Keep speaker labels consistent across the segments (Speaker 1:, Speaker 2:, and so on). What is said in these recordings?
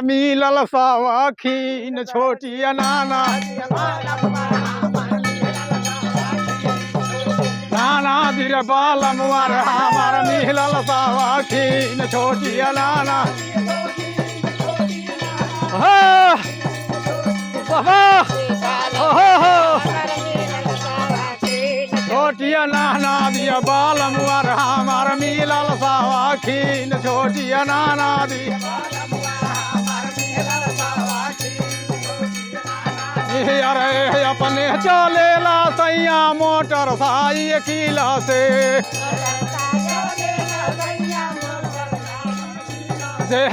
Speaker 1: मिलल सवाखीन छोटी नाना नाना दिल बालम हमार मिलल सवाखीन छोटी नाना छोटिया नाना दिया बालम हमार मिलल सवाखीन छोटिया नाना दी अरे अपने चलेला सैया मोटर साइकिल से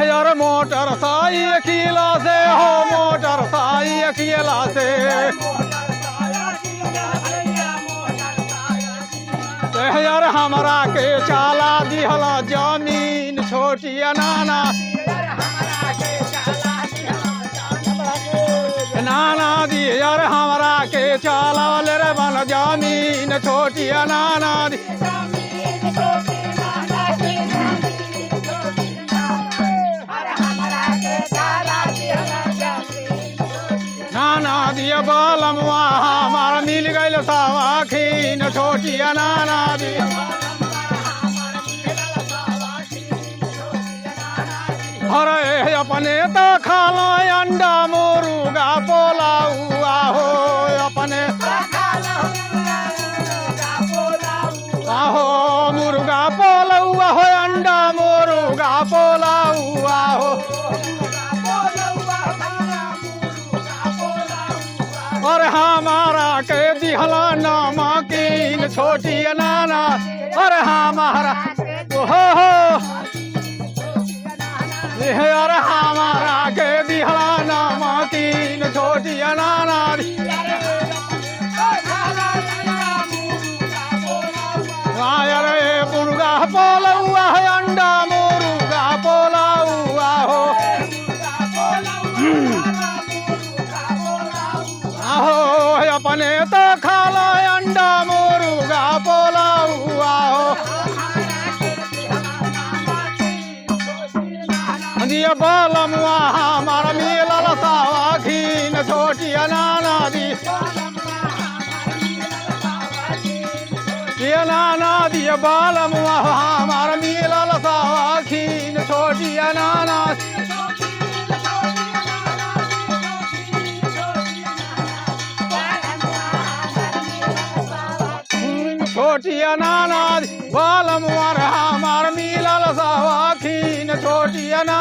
Speaker 1: यार मोटर साइकिल से हो मोटर साइकिल से यार हमरा के चाला दिहला जमीन छोटी नाना नाना दी यार हमरा के चालावल रे बन जमीन छोटी नाना दी नाना दिया बालम हमार मिल गइल सवाखीन छोटी नाना दी अरे अपने तो खालो अंडा मुर्गा पोलाउआ हो अपने आहो मुर्गा पोलाउआ हो अंडा मुर्गा पोलाउआ हो और हमारा के दिहला नमकीन छोटी नाना और हमारा हो यार हमारा के दिहला नमकीन छोटी नाना अरे मुर्गा पोलौआ है अंडा मुर्गा पोलौआ हो आहो अपने तो खाला अंडा मुर्गा पोलौआ हो दिया बालम हमार मिलल सवाखीन छोटी नाना दी नाना दिया बालम हमार मिलल सवाखीन छोटी नाना छोटी नाना बालम हमार मिलल सवाखीन छोटी नाना